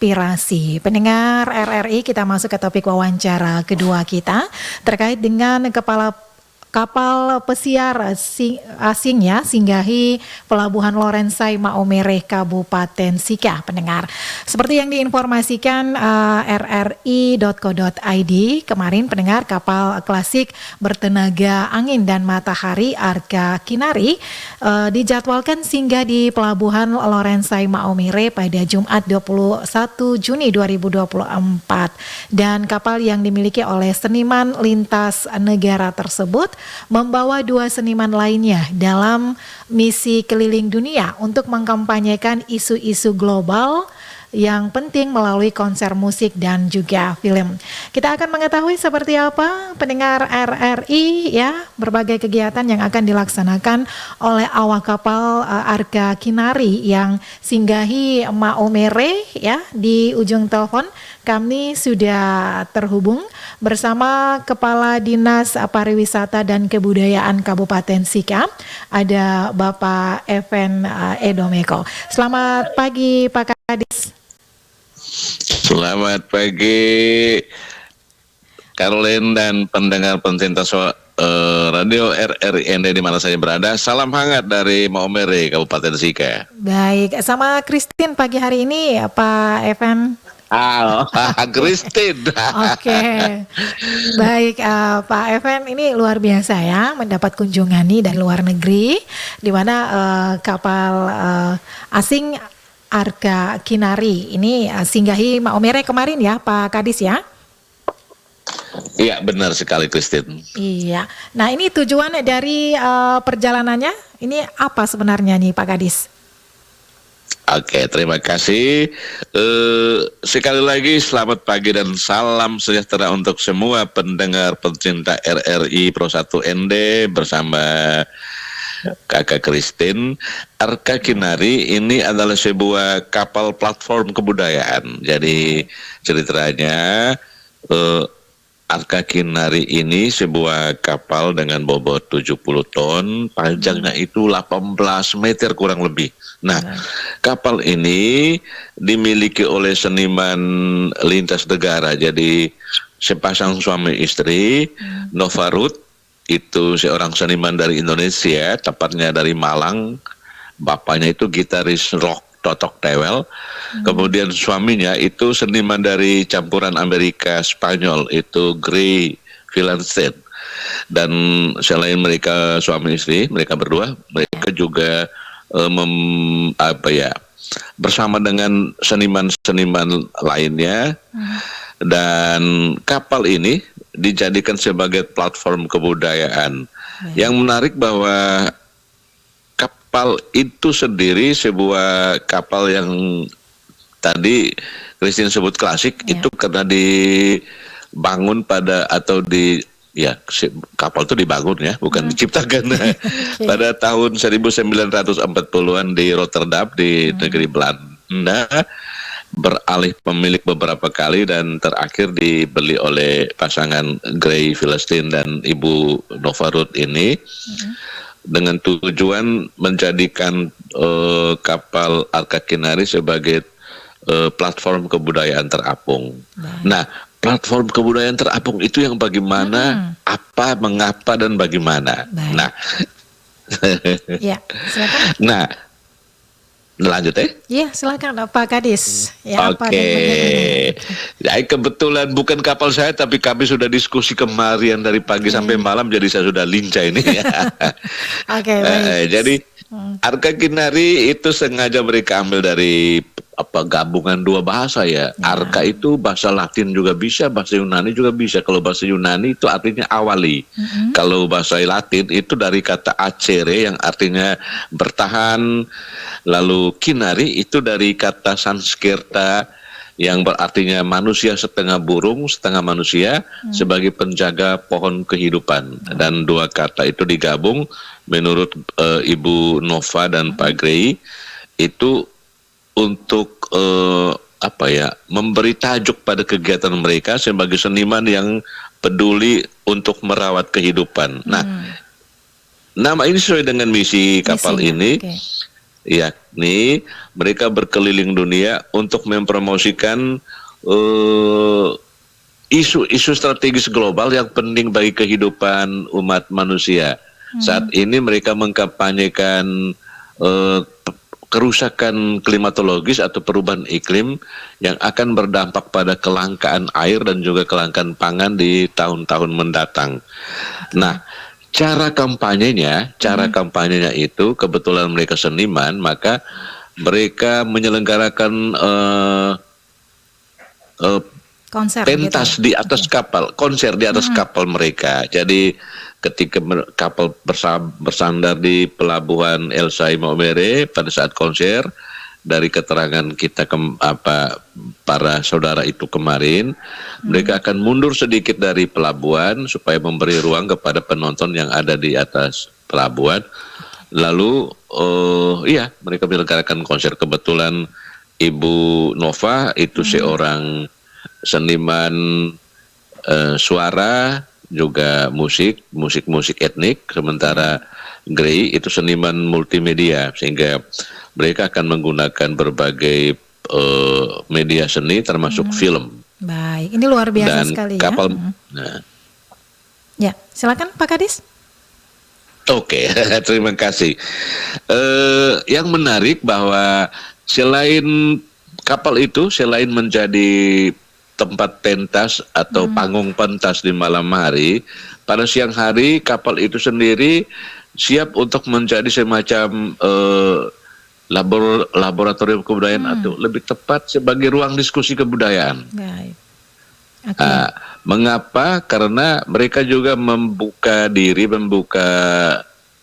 inspirasi. Pendengar RRI, kita masuk ke topik wawancara kedua kita terkait dengan kapal pesiar asing ya singgahi Pelabuhan Lorensai Maumere Kabupaten Sika, pendengar. Seperti yang diinformasikan rri.co.id kemarin, pendengar, kapal klasik bertenaga angin dan matahari Arka Kinari dijadwalkan singgah di Pelabuhan Lorensai Maumere pada Jumat 21 Juni 2024, dan kapal yang dimiliki oleh seniman lintas negara tersebut membawa 2 seniman lainnya dalam misi keliling dunia untuk mengkampanyekan isu-isu global yang penting melalui konser musik dan juga film. Kita akan mengetahui seperti apa, pendengar RRI, ya, berbagai kegiatan yang akan dilaksanakan oleh awak kapal Arka Kinari yang singgahi Maumere, ya. Di ujung telepon kami sudah terhubung bersama Kepala Dinas Pariwisata dan Kebudayaan Kabupaten Sika, ada Bapak Evan Edomeko. Selamat pagi Pak Kadis. Selamat pagi Caroline dan pendengar pencinta radio RRI di mana saya berada. Salam hangat dari Maumere Kabupaten Sika. Baik, sama Christine pagi hari ini Pak Evan. Christine. Oke. Baik, Pak Evan, ini luar biasa ya mendapat kunjungan nih dari luar negeri, di mana kapal asing Arka Kinari ini singgahi Maumere kemarin ya Pak Kadis ya? Iya, benar sekali Christine. Iya. Nah, ini tujuan dari perjalanannya ini apa sebenarnya nih Pak Kadis? Oke, terima kasih. Sekali lagi selamat pagi dan salam sejahtera untuk semua pendengar pencinta RRI Pro 1 ND bersama Kakak Christine. Arka Kinari ini adalah sebuah kapal platform kebudayaan. Jadi ceritanya Arka Kinari ini sebuah kapal dengan bobot 70 ton, panjangnya itu 18 meter kurang lebih. Nah, kapal ini dimiliki oleh seniman lintas negara. Jadi sepasang suami istri, Novarut itu seorang seniman dari Indonesia, tepatnya dari Malang. Bapaknya itu gitaris rock Totok Tewel. Kemudian suaminya itu seniman dari campuran Amerika Spanyol, itu Gray Villanstein. Dan selain mereka suami istri, mereka berdua, mereka juga bersama dengan seniman-seniman lainnya. Dan kapal ini dijadikan sebagai platform kebudayaan. Yang menarik bahwa kapal itu sendiri sebuah kapal yang tadi Christine sebut klasik, itu karena dibangun kapal itu dibangun ya, bukan diciptakan. Pada tahun 1940-an di Rotterdam di negeri Belanda, beralih pemilik beberapa kali dan terakhir dibeli oleh pasangan Gray Villanstein dan Ibu Novarut ini, dengan tujuan menjadikan kapal Arka Kinari sebagai platform kebudayaan terapung. Nah, platform kebudayaan terapung itu yang bagaimana, apa, mengapa, dan bagaimana. Nah, ya, silakan. Nah, lanjut ya? Iya, silakan Pak Kadis. Ya, Oke. Ya, kebetulan bukan kapal saya, tapi kami sudah diskusi kemarin dari pagi sampai malam, jadi saya sudah lincah ini. Oke, baik. Jadi Arka Kinari itu sengaja mereka ambil dari gabungan dua bahasa ya. Arka itu bahasa Latin juga bisa, bahasa Yunani juga bisa. Kalau bahasa Yunani itu artinya awali. Kalau bahasa Latin itu dari kata acere yang artinya bertahan. Lalu Kinari itu dari kata Sanskerta yang berartinya manusia setengah burung, setengah manusia, sebagai penjaga pohon kehidupan. Dan dua kata itu digabung menurut Ibu Nova dan Pak Gray itu untuk memberi tajuk pada kegiatan mereka sebagai seniman yang peduli untuk merawat kehidupan. Nah, nama ini sesuai dengan misi kapal ini. yakni mereka berkeliling dunia untuk mempromosikan isu-isu strategis global yang penting bagi kehidupan umat manusia. Saat ini mereka mengkampanyekan kerusakan klimatologis atau perubahan iklim yang akan berdampak pada kelangkaan air dan juga kelangkaan pangan di tahun-tahun mendatang. Nah, cara kampanyenya itu kebetulan mereka seniman, maka mereka menyelenggarakan Konser pentas gitu. di atas kapal, konser di atas kapal mereka. Jadi ketika kapal bersandar di pelabuhan Elsai Maumere pada saat konser, dari keterangan kita para saudara itu kemarin, mereka akan mundur sedikit dari pelabuhan supaya memberi ruang kepada penonton yang ada di atas pelabuhan. Lalu mereka menyelenggarakan konser. Kebetulan Ibu Nova itu seorang seniman suara, juga musik etnik, sementara Gray itu seniman multimedia, sehingga mereka akan menggunakan berbagai media seni termasuk film. Baik, ini luar biasa Dan sekali kapal, ya. Nah, Ya, silakan Pak Kadis. Oke, terima kasih. Yang menarik bahwa selain kapal itu, selain menjadi tempat pentas atau panggung pentas di malam hari, pada siang hari kapal itu sendiri siap untuk menjadi semacam laboratorium kebudayaan atau lebih tepat sebagai ruang diskusi kebudayaan. Baik. Okay. Mengapa? Karena mereka juga membuka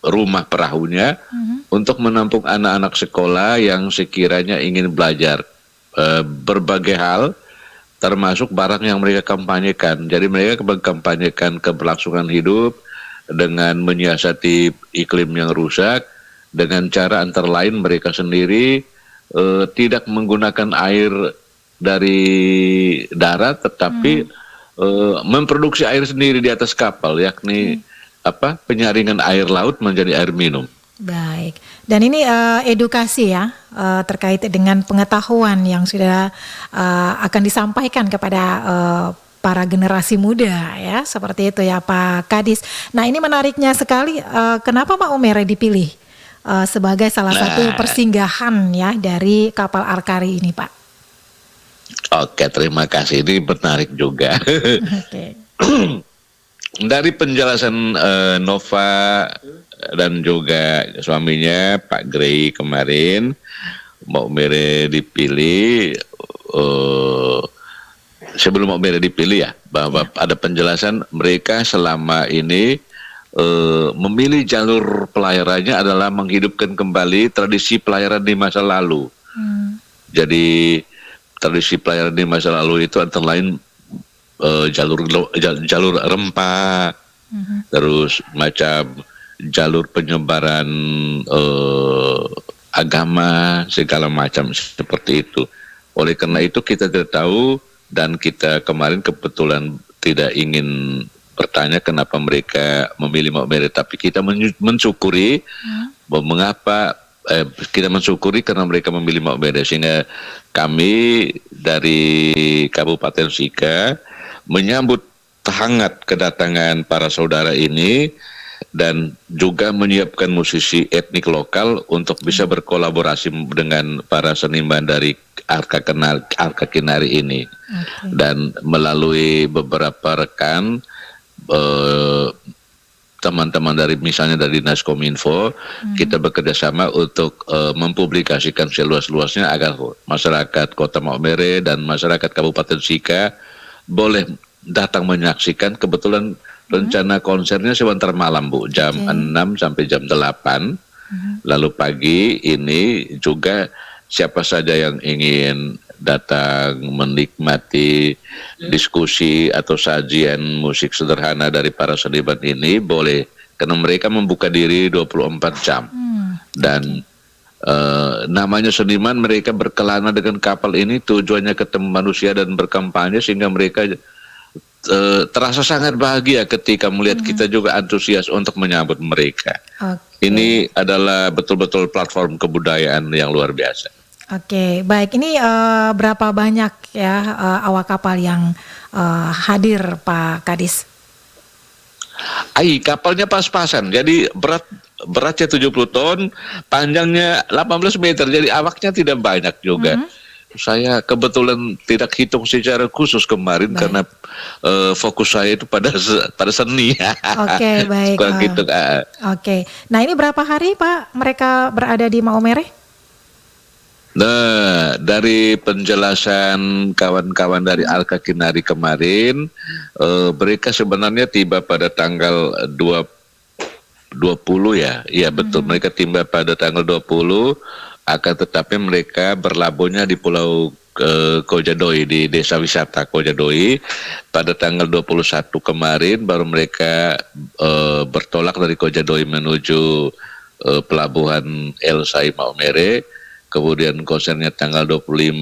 rumah perahunya untuk menampung anak-anak sekolah yang sekiranya ingin belajar berbagai hal, termasuk barang yang mereka kampanyekan. Jadi mereka mengkampanyekan keberlangsungan hidup dengan menyiasati iklim yang rusak, dengan cara antara lain mereka sendiri tidak menggunakan air dari darat, tetapi memproduksi air sendiri di atas kapal, yakni penyaringan air laut menjadi air minum. Baik, dan ini edukasi ya terkait dengan pengetahuan yang sudah akan disampaikan kepada para generasi muda ya, seperti itu ya Pak Kadis. Nah, ini menariknya sekali, kenapa Maumere dipilih sebagai salah satu persinggahan ya dari kapal Arkari ini, Pak? Oke, terima kasih, ini menarik juga. Oke. Dari penjelasan Nova dan juga suaminya Pak Gray kemarin, Maumere dipilih, sebelum Maumere dipilih ya, bahwa ada penjelasan mereka selama ini memilih jalur pelayarannya adalah menghidupkan kembali tradisi pelayaran di masa lalu. Jadi tradisi pelayaran di masa lalu itu antara lain jalur rempah, terus macam jalur penyebaran agama, segala macam seperti itu. Oleh karena itu kita tidak tahu, dan kita kemarin kebetulan tidak ingin bertanya kenapa mereka memilih Maumere, tapi kita mensyukuri mengapa kita mensyukuri karena mereka memilih Maumere, sehingga kami dari Kabupaten Sika menyambut hangat kedatangan para saudara ini dan juga menyiapkan musisi etnik lokal untuk bisa berkolaborasi dengan para seniman dari Arka Kinari ini. Dan melalui beberapa rekan teman-teman dari misalnya dari Dinas Kominfo, kita bekerja sama untuk mempublikasikan seluas-luasnya agar masyarakat Kota Maumere dan masyarakat Kabupaten Sika boleh datang menyaksikan. Kebetulan rencana konsernya sebentar malam, Bu, jam 6 sampai jam 8. Lalu pagi ini juga siapa saja yang ingin datang menikmati diskusi atau sajian musik sederhana dari para seniman ini boleh, karena mereka membuka diri 24 jam. Dan namanya seniman, mereka berkelana dengan kapal ini tujuannya ketemu manusia dan berkampanye, sehingga mereka terasa sangat bahagia ketika melihat kita juga antusias untuk menyambut mereka. Ini adalah betul-betul platform kebudayaan yang luar biasa. Oke, baik. Ini berapa banyak ya awak kapal yang hadir, Pak Kadis? Kapalnya pas-pasan, jadi beratnya 70 ton, panjangnya 18 meter, jadi awaknya tidak banyak juga. Saya kebetulan tidak hitung secara khusus kemarin karena fokus saya itu pada seni. Oke, baik. Gitu. Oke. Nah, ini berapa hari Pak mereka berada di Maumere? Nah, dari penjelasan kawan-kawan dari Arka Kinari kemarin, mereka sebenarnya tiba pada tanggal 20 ya. Iya betul, mereka tiba pada tanggal 20, akan tetapi mereka berlabuhnya di Pulau Kojadoi, di desa wisata Kojadoi pada tanggal 21 kemarin, baru mereka bertolak dari Kojadoi menuju pelabuhan El Sai Maumere. Kemudian konsernya tanggal 25.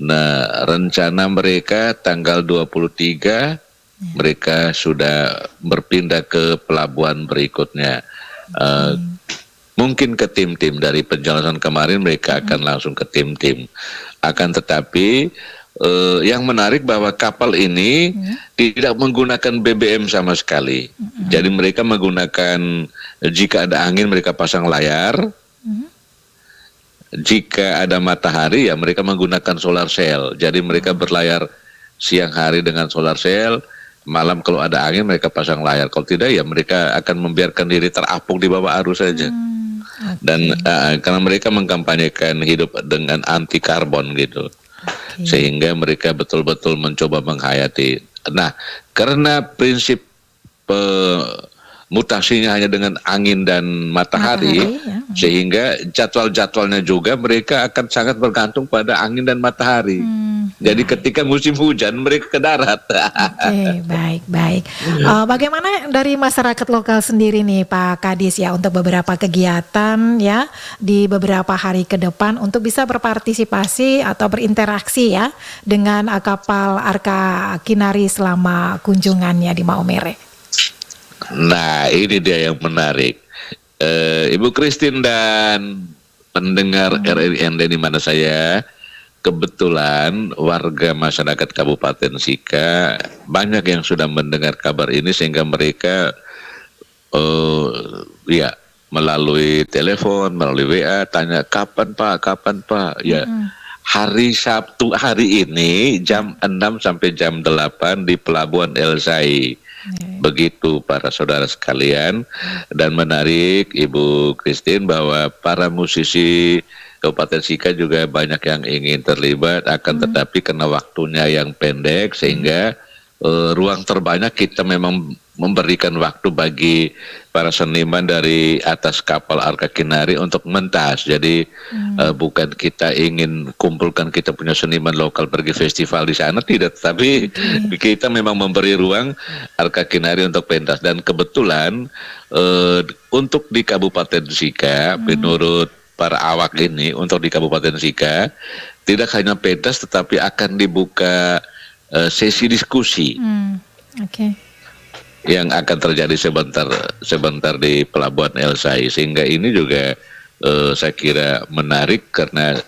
Nah, rencana mereka tanggal 23 mereka sudah berpindah ke pelabuhan berikutnya. Mungkin ke tim-tim. Dari penjelasan kemarin mereka akan langsung ke tim-tim. Akan tetapi yang menarik bahwa kapal ini tidak menggunakan BBM sama sekali. Jadi mereka menggunakan, jika ada angin mereka pasang layar. Jika ada matahari ya mereka menggunakan solar cell. Jadi mereka berlayar siang hari dengan solar cell, malam kalau ada angin mereka pasang layar. Kalau tidak ya mereka akan membiarkan diri terapung di bawah arus saja. Dan karena mereka mengkampanyekan hidup dengan anti karbon gitu. Sehingga mereka betul-betul mencoba menghayati. Nah, karena prinsip mutasinya hanya dengan angin dan matahari sehingga jadwal-jadwalnya juga mereka akan sangat bergantung pada angin dan matahari. Jadi ketika musim hujan mereka ke darat. Oke, baik. Bagaimana dari masyarakat lokal sendiri nih Pak Kadis ya untuk beberapa kegiatan ya di beberapa hari ke depan untuk bisa berpartisipasi atau berinteraksi ya dengan kapal Arka Kinari selama kunjungannya di Maumere? Nah, ini dia yang menarik. Ibu Christine dan pendengar RRIND di mana saya, kebetulan warga masyarakat Kabupaten Sika banyak yang sudah mendengar kabar ini sehingga mereka ya melalui telepon, melalui WA tanya kapan Pak? Ya. Hari Sabtu hari ini jam 6 sampai jam 8 di Pelabuhan El Sai. Begitu para saudara sekalian. Dan menarik Ibu Christine bahwa para musisi Kabupaten Sika juga banyak yang ingin terlibat, akan tetapi karena waktunya yang pendek sehingga ruang terbanyak kita memang memberikan waktu bagi para seniman dari atas kapal Arka Kinari untuk mentas. Jadi bukan kita ingin kumpulkan kita punya seniman lokal pergi festival di sana, tidak. Tapi kita memang memberi ruang Arka Kinari untuk pentas. Dan kebetulan untuk di Kabupaten Sika, menurut para awak ini, untuk di Kabupaten Sika tidak hanya pentas tetapi akan dibuka sesi diskusi. Yang akan terjadi sebentar di Pelabuhan El Sai, sehingga ini juga saya kira menarik karena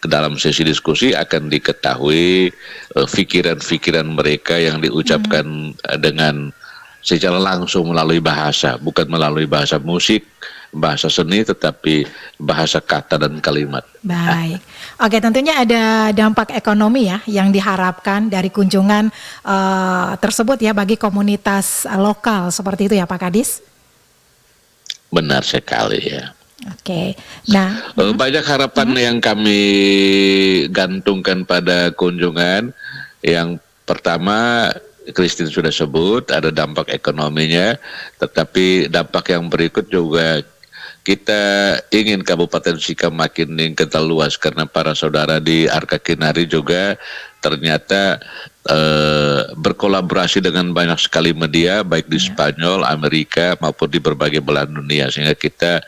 dalam sesi diskusi akan diketahui pikiran-pikiran mereka yang diucapkan dengan secara langsung melalui bahasa, bukan melalui bahasa musik, bahasa seni, tetapi bahasa kata dan kalimat. Baik. Oke, tentunya ada dampak ekonomi ya yang diharapkan dari kunjungan tersebut ya bagi komunitas lokal seperti itu ya Pak Kadis? Benar sekali ya. Oke. Nah, banyak harapan yang kami gantungkan pada kunjungan. Yang pertama, Christine sudah sebut ada dampak ekonominya, tetapi dampak yang berikut juga kita ingin Kabupaten Sika makin kental luas karena para saudara di Arka Kinari juga ternyata berkolaborasi dengan banyak sekali media baik di Spanyol, Amerika maupun di berbagai belahan dunia, sehingga kita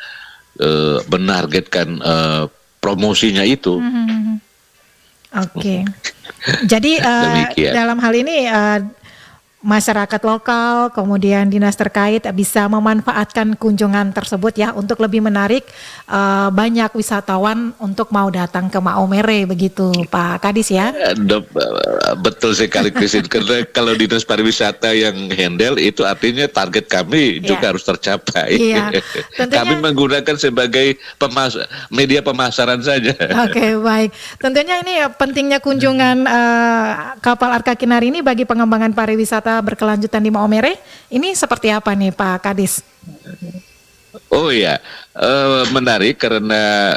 menargetkan promosinya itu. Oke. Jadi dalam hal ini masyarakat lokal, kemudian dinas terkait bisa memanfaatkan kunjungan tersebut ya untuk lebih menarik banyak wisatawan untuk mau datang ke Maumere begitu Pak Kadis ya. Betul sekali Christine, karena kalau dinas pariwisata yang handle itu artinya target kami juga harus tercapai. Iya, tentunya, kami menggunakan sebagai media pemasaran saja. Oke, baik. Tentunya ini pentingnya kunjungan kapal Arka Kinari ini bagi pengembangan pariwisata berkelanjutan di Maumere. Ini seperti apa nih Pak Kadis? Oh iya, menarik karena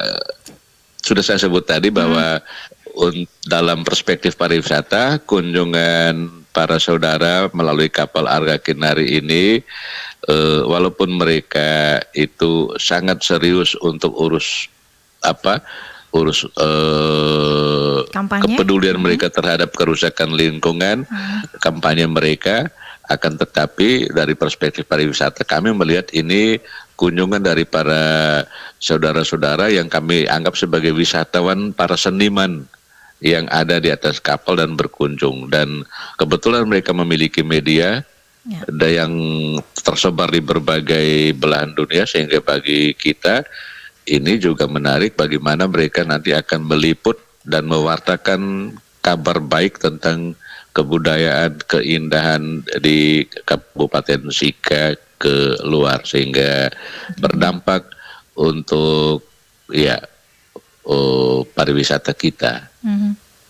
sudah saya sebut tadi bahwa dalam perspektif pariwisata, kunjungan para saudara melalui kapal Arka Kinari ini, walaupun mereka itu sangat serius untuk urus kepedulian mereka terhadap kerusakan lingkungan, kampanye mereka, akan tetapi dari perspektif pariwisata kami melihat ini kunjungan dari para saudara-saudara yang kami anggap sebagai wisatawan, para seniman yang ada di atas kapal dan berkunjung, dan kebetulan mereka memiliki media yang tersebar di berbagai belahan dunia, sehingga bagi kita ini juga menarik bagaimana mereka nanti akan meliput dan mewartakan kabar baik tentang kebudayaan, keindahan di Kabupaten Sika ke luar, sehingga berdampak untuk pariwisata kita.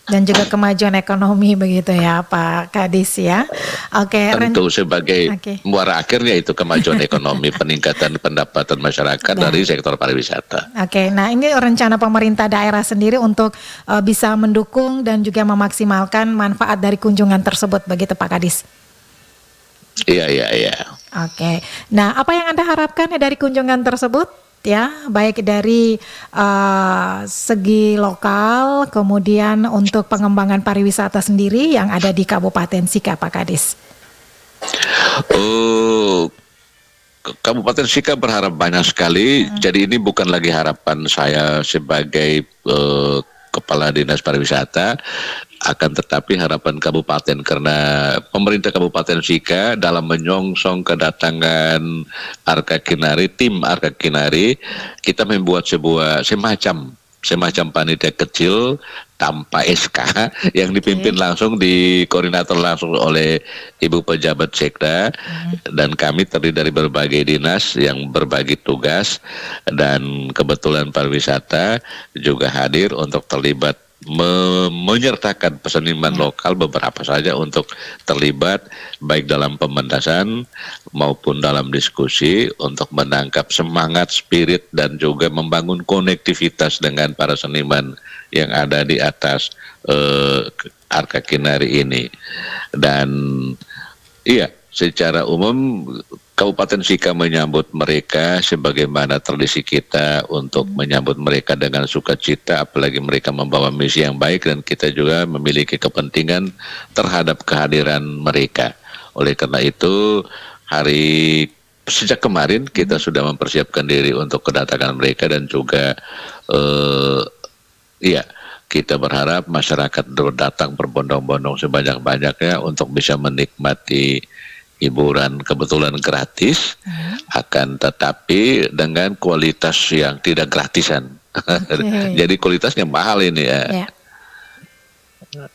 Dan juga kemajuan ekonomi begitu ya Pak Kadis ya. Oke. Tentu sebagai muara akhirnya itu kemajuan ekonomi, peningkatan pendapatan masyarakat dari sektor pariwisata. Oke, nah ini rencana pemerintah daerah sendiri untuk bisa mendukung dan juga memaksimalkan manfaat dari kunjungan tersebut begitu Pak Kadis. Iya. Oke, nah apa yang Anda harapkan dari kunjungan tersebut? Ya, baik dari segi lokal, kemudian untuk pengembangan pariwisata sendiri yang ada di Kabupaten Sika, Pak Kadis. Kabupaten Sika berharap banyak sekali. Jadi ini bukan lagi harapan saya sebagai Kepala Dinas Pariwisata, akan tetapi harapan kabupaten, karena pemerintah Kabupaten Sika dalam menyongsong kedatangan Arka Kinari, tim Arka Kinari, kita membuat semacam panitia kecil tanpa SK yang dipimpin langsung, dikoordinator langsung oleh Ibu Pejabat Sekda, dan kami terdiri dari berbagai dinas yang berbagi tugas, dan kebetulan pariwisata juga hadir untuk terlibat menyertakan peseniman lokal beberapa saja untuk terlibat baik dalam pementasan maupun dalam diskusi untuk menangkap semangat, spirit, dan juga membangun konektivitas dengan para seniman yang ada di atas Arka Kinari ini. Dan iya, secara umum Kabupaten Sika menyambut mereka sebagaimana tradisi kita untuk menyambut mereka dengan sukacita, apalagi mereka membawa misi yang baik, dan kita juga memiliki kepentingan terhadap kehadiran mereka. Oleh karena itu, sejak kemarin kita sudah mempersiapkan diri untuk kedatangan mereka, dan juga kita berharap masyarakat datang berbondong-bondong sebanyak-banyaknya untuk bisa menikmati hiburan, kebetulan gratis, akan tetapi dengan kualitas yang tidak gratisan. Jadi kualitasnya mahal ini ya.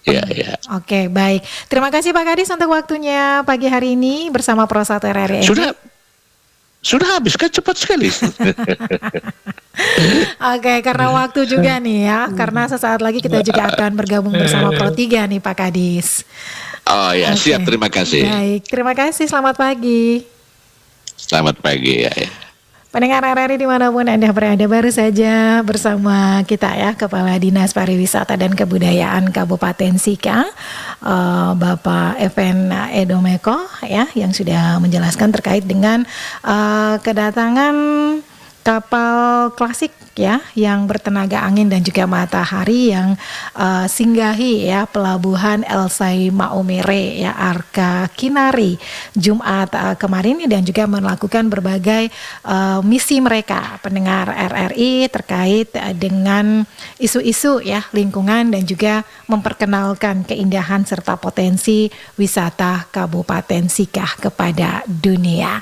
Ya. Oke, baik. Terima kasih Pak Kadis untuk waktunya pagi hari ini bersama Pro 1 RRI. Sudah habis kan, cepat sekali. Oke, karena waktu juga nih ya, karena sesaat lagi kita juga akan bergabung bersama Pro 3 nih Pak Kadis. Oh ya, siap, terima kasih. Baik, terima kasih, selamat pagi. Selamat pagi ya. Pendengar RRI dimanapun Anda berada, baru saja bersama kita ya Kepala Dinas Pariwisata dan Kebudayaan Kabupaten Sika, Bapak Evan Edomeko ya, yang sudah menjelaskan terkait dengan kedatangan kapal klasik ya yang bertenaga angin dan juga matahari yang singgahi ya pelabuhan Elsai Maumere ya Arca Kinari Jumat kemarin dan juga melakukan berbagai misi mereka pendengar RRI terkait dengan isu-isu ya lingkungan dan juga memperkenalkan keindahan serta potensi wisata Kabupaten Sikah kepada dunia.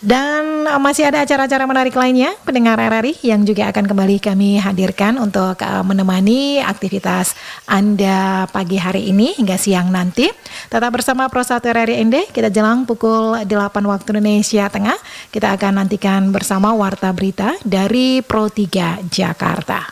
Dan masih ada acara-acara menarik lainnya pendengar RRI yang juga akan kembali kami hadirkan untuk menemani aktivitas Anda pagi hari ini hingga siang nanti. Tetap bersama Pro 1 RRI ND, kita jelang pukul 8 waktu Indonesia Tengah. Kita akan nantikan bersama Warta Berita dari Pro 3 Jakarta.